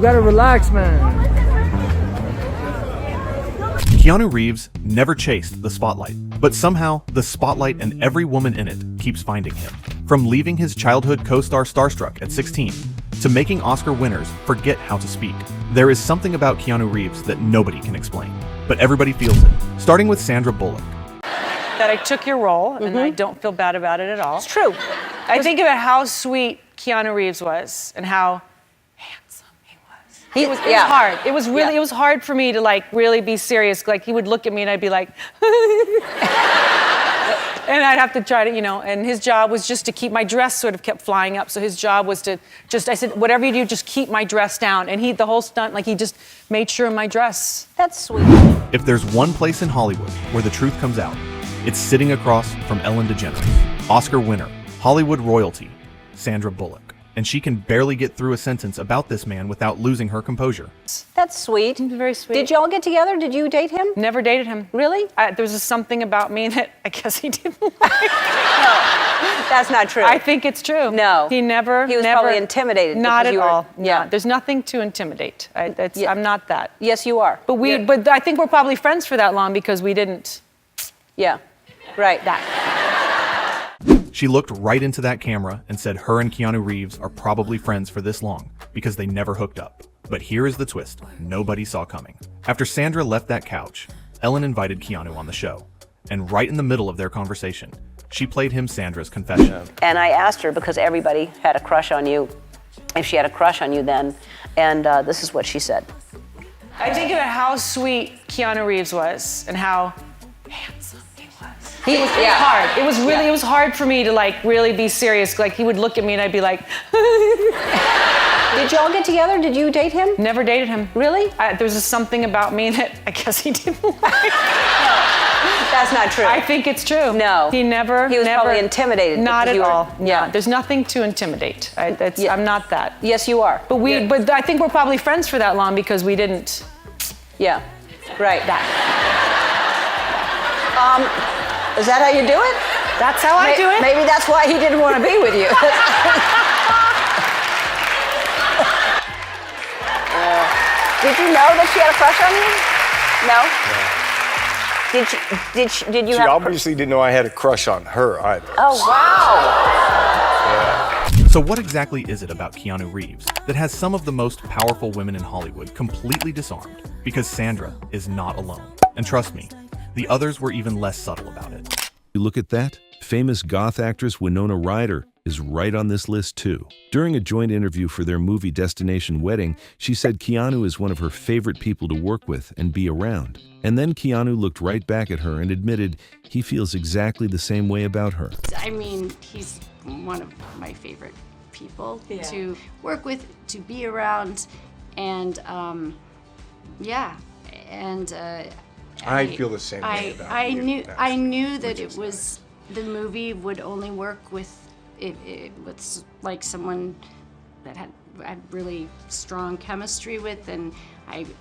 gotta relax, man. Keanu Reeves never chased the spotlight, but somehow the spotlight and every woman in it keeps finding him. From leaving his childhood co-star starstruck at 16 to making Oscar winners forget how to speak, there is something about Keanu Reeves that nobody can explain, but everybody feels it, starting with Sandra Bullock. That I took your role, and I don't feel bad about it at all. It's true. I think about how sweet Keanu Reeves was and how handsome he was. It was hard. It was really, it was hard for me to like really be serious. Like he would look at me and I'd be like, and I'd have to try to, you know, and his job was just to keep my dress sort of kept flying up. So his job was to just, I said, whatever you do, just keep my dress down. And the whole stunt, like he just made sure my dress. That's sweet. If there's one place in Hollywood where the truth comes out, it's sitting across from Ellen DeGeneres, Oscar winner, Hollywood royalty, Sandra Bullock. And she can barely get through a sentence about this man without losing her composure. That's sweet. Very sweet. Did y'all get together? Did you date him? Never dated him. Really? There was just something about me that I guess he didn't like. No, that's not true. I think it's true. No. He never. He was never, probably intimidated. Not because at all. Yeah. There's nothing to intimidate. I'm not that. Yes, you are. But but I think we're probably friends for that long because we didn't. Yeah. Right. That. She looked right into that camera and said her and Keanu Reeves are probably friends for this long because they never hooked up. But here is the twist nobody saw coming. After Sandra left that couch, Ellen invited Keanu on the show. And right in the middle of their conversation, she played him Sandra's confession. And I asked her, because everybody had a crush on you, if she had a crush on you then, and this is what she said. I think about how sweet Keanu Reeves was and how handsome. It was hard. It was really, it was hard for me to like really be serious. Like he would look at me and I'd be like. Did y'all get together? Did you date him? Never dated him. Really? There was just something about me that I guess he didn't like. That's not true. I think it's true. No. He never. He was probably intimidated. Not at all. Yeah. There's nothing to intimidate. I'm not that. Yes, you are. But but I think we're probably friends for that long because we didn't. Yeah. Right. That. Is that how you do it? That's how I do it. Maybe that's why he didn't want to be with you. Did you know that she had a crush on you? No? Did you She have obviously didn't know I had a crush on her either. Oh, wow. Yeah. So what exactly is it about Keanu Reeves that has some of the most powerful women in Hollywood completely disarmed? Because Sandra is not alone. And trust me, the others were even less subtle about it. You look at that? Famous goth actress Winona Ryder is right on this list too. During a joint interview for their movie Destination Wedding, she said Keanu is one of her favorite people to work with and be around. And then Keanu looked right back at her and admitted he feels exactly the same way about her. I mean, he's one of my favorite people to work with, to be around, and yeah, and I feel the same way about you. I knew that the movie would only work with like someone that had really strong chemistry with, and I've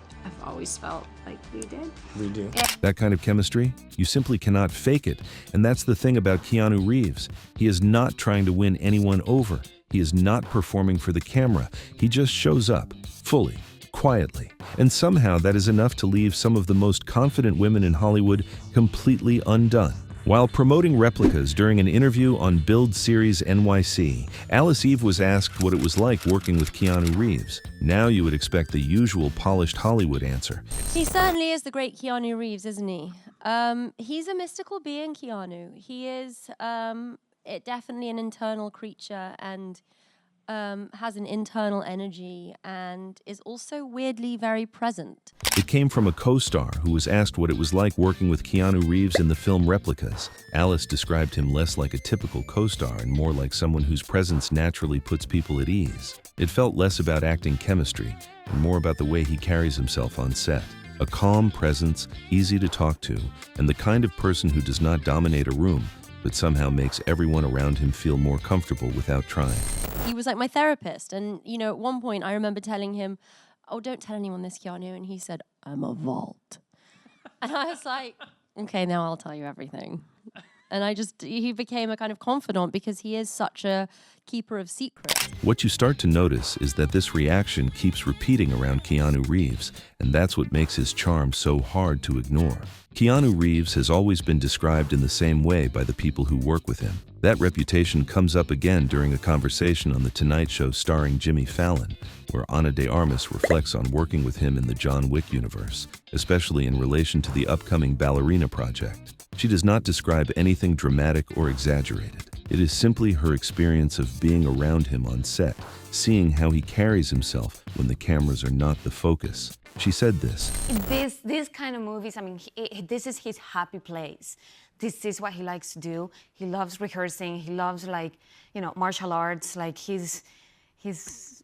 always felt like we did. We do. That kind of chemistry, you simply cannot fake it. And that's the thing about Keanu Reeves. He is not trying to win anyone over. He is not performing for the camera. He just shows up, fully, quietly. And somehow that is enough to leave some of the most confident women in Hollywood completely undone. While promoting replicas during an interview on Build Series NYC, Alice Eve was asked what it was like working with Keanu Reeves. Now you would expect the usual polished Hollywood answer. He certainly is the great Keanu Reeves, isn't he? He's a mystical being, Keanu. He is definitely an internal creature and has an internal energy and is also weirdly very present. It came from a co-star who was asked what it was like working with Keanu Reeves in the film Replicas. Alice described him less like a typical co-star and more like someone whose presence naturally puts people at ease. It felt less about acting chemistry and more about the way he carries himself on set. A calm presence, easy to talk to, and the kind of person who does not dominate a room, but somehow makes everyone around him feel more comfortable without trying. He was like my therapist, and at one point I remember telling him, "Oh, don't tell anyone this, Keanu," and he said, "I'm a vault." And I was like, "Okay, now I'll tell you everything." And he became a kind of confidant because he is such a keeper of secrets. What you start to notice is that this reaction keeps repeating around Keanu Reeves, and that's what makes his charm so hard to ignore. Keanu Reeves has always been described in the same way by the people who work with him. That reputation comes up again during a conversation on The Tonight Show starring Jimmy Fallon, where Ana de Armas reflects on working with him in the John Wick universe, especially in relation to the upcoming Ballerina project. She does not describe anything dramatic or exaggerated. It is simply her experience of being around him on set, seeing how he carries himself when the cameras are not the focus. She said this. These kind of movies, I mean, this is his happy place. This is what he likes to do. He loves rehearsing. He loves, like, you know, martial arts. Like, he's the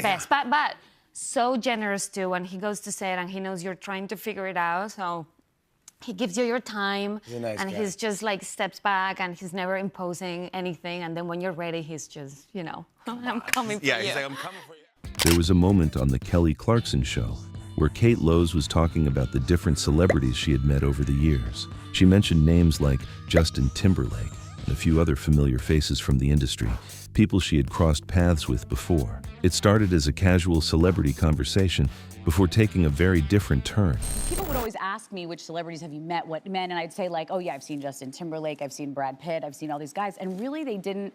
best. But so generous too when he goes to set and he knows you're trying to figure it out. So he gives you your time, He's a nice and guy. he's just like steps back, and he's never imposing anything. And then when you're ready, he's just, you know, I'm coming for you. Yeah, he's like, I'm coming for you. There was a moment on the Kelly Clarkson show where Kate Lowe's was talking about the different celebrities she had met over the years. She mentioned names like Justin Timberlake and a few other familiar faces from the industry, people she had crossed paths with before. It started as a casual celebrity conversation before taking a very different turn. People would always ask me, which celebrities have you met, what men, and I'd say like, oh yeah, I've seen Justin Timberlake, I've seen Brad Pitt, I've seen all these guys, and really they didn't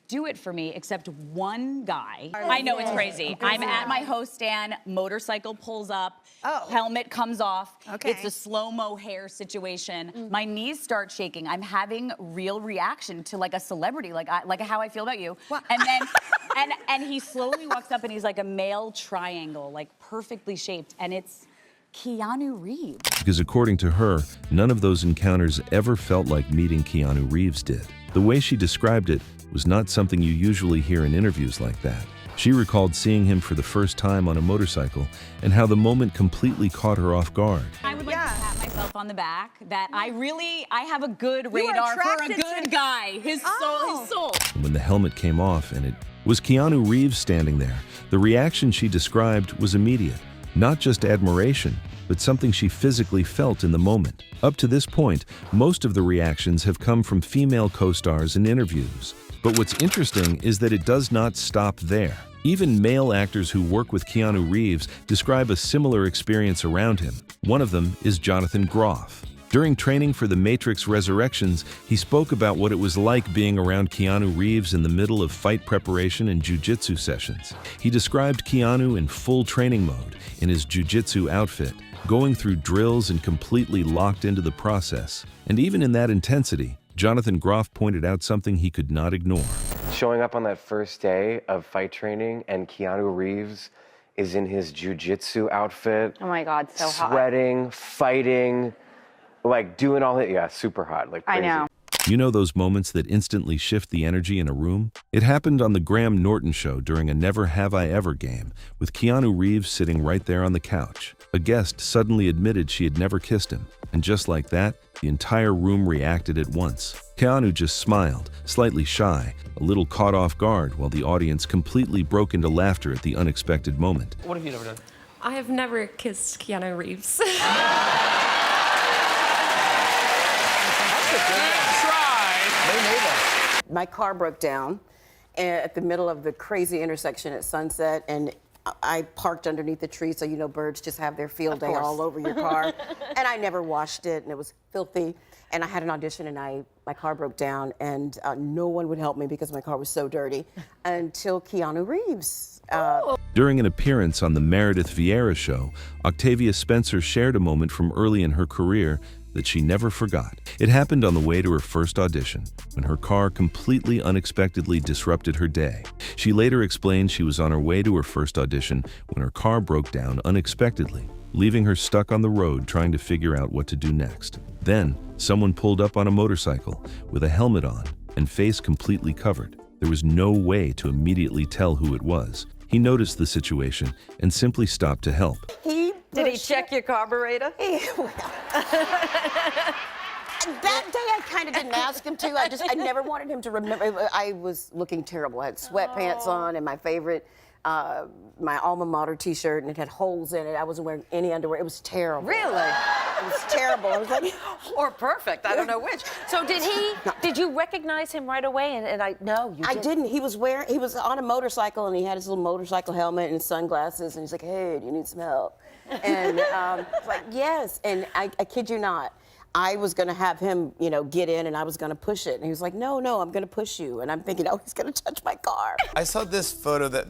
do it for me except one guy. I know it's crazy. I'm at my host stand, motorcycle pulls up, helmet comes off. Okay. It's a slow-mo hair situation. My knees start shaking. I'm having real reaction to like a celebrity, like how I feel about you. And then, and he slowly walks up and he's like a male triangle, like perfectly shaped, and it's Keanu Reeves. Because according to her, none of those encounters ever felt like meeting Keanu Reeves did. The way she described it was not something you usually hear in interviews like that. She recalled seeing him for the first time on a motorcycle and how the moment completely caught her off guard. I would like to pat myself on the back that I have a good radar for a good guy. His soul. And when the helmet came off and it was Keanu Reeves standing there, the reaction she described was immediate. Not just admiration, but something she physically felt in the moment. Up to this point, most of the reactions have come from female co-stars in interviews. But what's interesting is that it does not stop there. Even male actors who work with Keanu Reeves describe a similar experience around him. One of them is Jonathan Groff. During training for The Matrix Resurrections, he spoke about what it was like being around Keanu Reeves in the middle of fight preparation and jiu-jitsu sessions. He described Keanu in full training mode, in his jiu-jitsu outfit, going through drills and completely locked into the process. And even in that intensity, Jonathan Groff pointed out something he could not ignore. Showing up on that first day of fight training and Keanu Reeves is in his jiu-jitsu outfit. Oh my God, so hot. Sweating, fighting, like doing all that. Yeah, super hot, like crazy. I know. You know those moments that instantly shift the energy in a room? It happened on the Graham Norton show during a Never Have I Ever game, with Keanu Reeves sitting right there on the couch. A guest suddenly admitted she had never kissed him, and just like that, the entire room reacted at once. Keanu just smiled, slightly shy, a little caught off guard, while the audience completely broke into laughter at the unexpected moment. What have you never done? I have never kissed Keanu Reeves. My car broke down at the middle of the crazy intersection at Sunset, and I parked underneath the tree, so you know birds just have their field day all over your car. And I never washed it, and it was filthy. And I had an audition, and my car broke down, and no one would help me because my car was so dirty until Keanu Reeves. During an appearance on the Meredith Vieira show, Octavia Spencer shared a moment from early in her career that she never forgot. It happened on the way to her first audition, when her car completely unexpectedly disrupted her day. She later explained she was on her way to her first audition when her car broke down unexpectedly, leaving her stuck on the road trying to figure out what to do next. Then, someone pulled up on a motorcycle with a helmet on and face completely covered. There was no way to immediately tell who it was. He noticed the situation and simply stopped to help. Did he check your carburetor? That day I kind of didn't ask him to. I never wanted him to remember. I was looking terrible. I had sweatpants on and my favorite my alma mater T-shirt, and it had holes in it. I wasn't wearing any underwear. It was terrible. Really? It was terrible. I was like, Or perfect, I don't know which. So did you recognize him right away? No, you didn't. I didn't. He was on a motorcycle, and he had his little motorcycle helmet and his sunglasses, and he's like, hey, do you need some help? And I was like, yes. And I kid you not, I was going to have him, get in, and I was going to push it. And he was like, no, I'm going to push you. And I'm thinking, oh, he's going to touch my car. I saw this photo that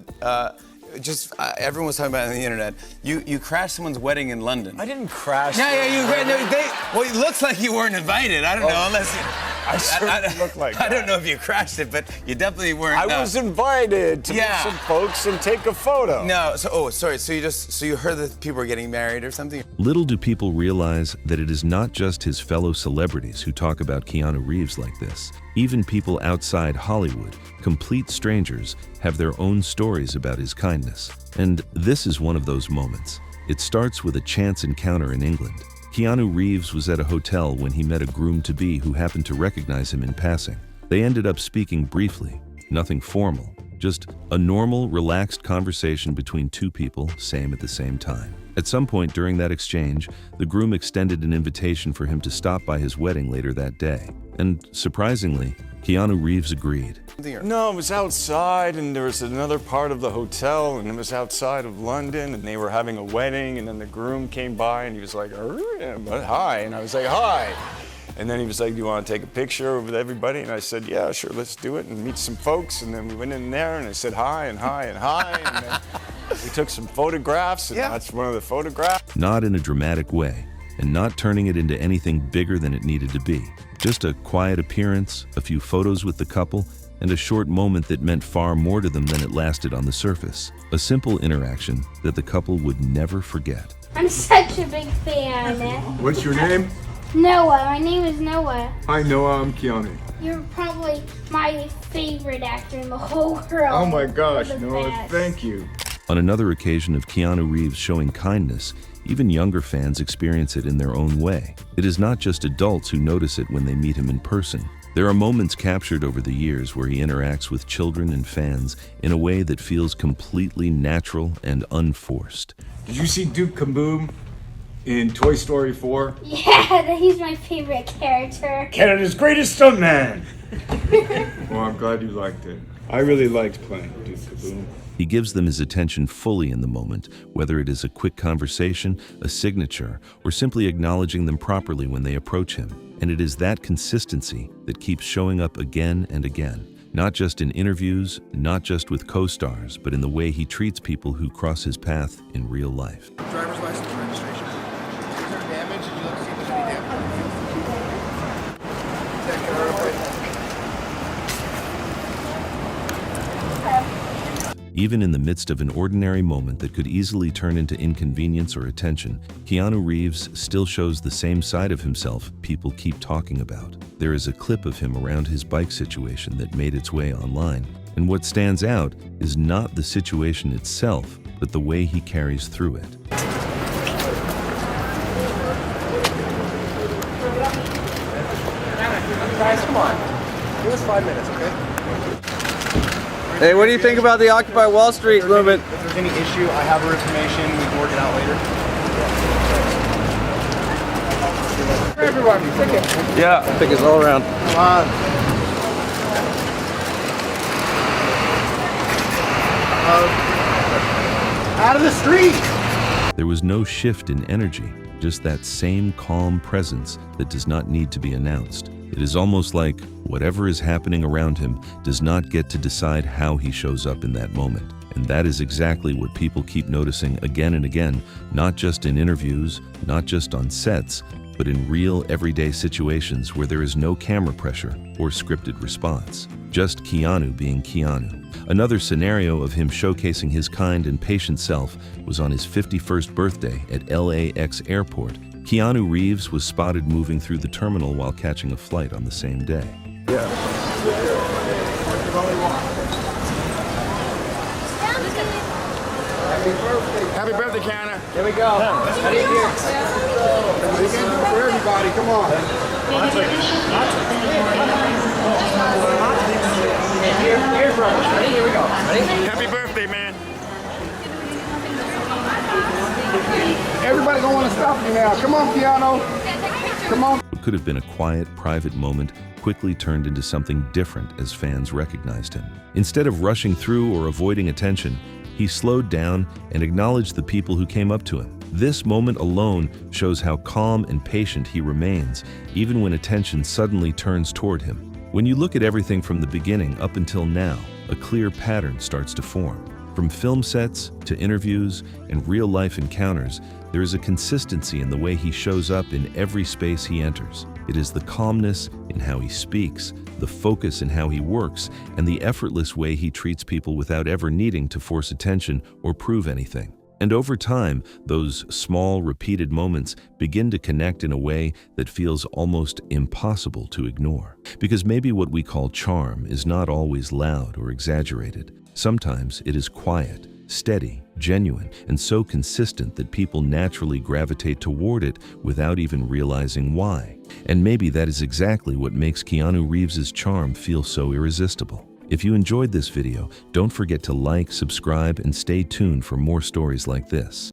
everyone was talking about on the internet. You crashed someone's wedding in London. I didn't crash. Well, it looks like you weren't invited. I don't know, unless you... I certainly look like that. I don't know if you crashed it, but you definitely weren't. I was invited to meet some folks and take a photo. No, sorry. So you heard that people were getting married or something? Little do people realize that it is not just his fellow celebrities who talk about Keanu Reeves like this. Even people outside Hollywood, complete strangers, have their own stories about his kindness. And this is one of those moments. It starts with a chance encounter in England. Keanu Reeves was at a hotel when he met a groom-to-be who happened to recognize him in passing. They ended up speaking briefly, nothing formal, just a normal, relaxed conversation between two people, same at the same time. At some point during that exchange, the groom extended an invitation for him to stop by his wedding later that day. And surprisingly, Keanu Reeves agreed. No, it was outside, and there was another part of the hotel, and it was outside of London, and they were having a wedding, and then the groom came by, and he was like, hi, and I was like, hi. And then he was like, do you want to take a picture with everybody? And I said, yeah, sure, let's do it, and meet some folks. And then we went in there, and I said hi, and hi, and hi, and then we took some photographs, and that's one of the photographs. Not in a dramatic way, and not turning it into anything bigger than it needed to be. Just a quiet appearance, a few photos with the couple, and a short moment that meant far more to them than it lasted on the surface. A simple interaction that the couple would never forget. I'm such a big fan. What's your name? Noah. My name is Noah. Hi, Noah. I'm Keanu. You're probably my favorite actor in the whole world. Oh my gosh, You're the Noah, best. thank you. On another occasion of Keanu Reeves showing kindness, even younger fans experience it in their own way. It is not just adults who notice it when they meet him in person. There are moments captured over the years where he interacts with children and fans in a way that feels completely natural and unforced. Did you see Duke Kaboom in Toy Story 4? Yeah, he's my favorite character. Canada's greatest stuntman! Well, I'm glad you liked it. I really liked playing Duke Kaboom. He gives them his attention fully in the moment, whether it is a quick conversation, a signature, or simply acknowledging them properly when they approach him. And it is that consistency that keeps showing up again and again, not just in interviews, not just with co-stars, but in the way he treats people who cross his path in real life. Driver's license and registration. Is there damage? Did you look to see if there's any damage? Take care of it. Even in the midst of an ordinary moment that could easily turn into inconvenience or attention, Keanu Reeves still shows the same side of himself people keep talking about. There is a clip of him around his bike situation that made its way online, and what stands out is not the situation itself, but the way he carries through it. Guys, come on. Give us 5 minutes, okay? Hey, what do you think about the Occupy Wall Street movement? If there's any issue, I have our information. We can work it out later. For everyone, ticket. Yeah, tickets all around. Come on. Out of the street! There was no shift in energy, just that same calm presence that does not need to be announced. It is almost like whatever is happening around him does not get to decide how he shows up in that moment. And that is exactly what people keep noticing again and again, not just in interviews, not just on sets, but in real everyday situations where there is no camera pressure or scripted response. Just Keanu being Keanu. Another scenario of him showcasing his kind and patient self was on his 51st birthday at LAX airport. Keanu Reeves was spotted moving through the terminal while catching a flight on the same day. Yeah. Happy birthday, Keanu. Here we go. How do you hear? For everybody, come on. Here's Rubbish. Ready? Here we go. Ready? Happy birthday, man. Nobody gonna want to stop you now. Come on, Keanu. Come on. What could have been a quiet, private moment quickly turned into something different as fans recognized him. Instead of rushing through or avoiding attention, he slowed down and acknowledged the people who came up to him. This moment alone shows how calm and patient he remains, even when attention suddenly turns toward him. When you look at everything from the beginning up until now, a clear pattern starts to form. From film sets to interviews and real-life encounters, there is a consistency in the way he shows up in every space he enters. It is the calmness in how he speaks, the focus in how he works, and the effortless way he treats people without ever needing to force attention or prove anything. And over time, those small, repeated moments begin to connect in a way that feels almost impossible to ignore. Because maybe what we call charm is not always loud or exaggerated. Sometimes it is quiet, steady, genuine, and so consistent that people naturally gravitate toward it without even realizing why. And maybe that is exactly what makes Keanu Reeves' charm feel so irresistible. If you enjoyed this video, don't forget to like, subscribe, and stay tuned for more stories like this.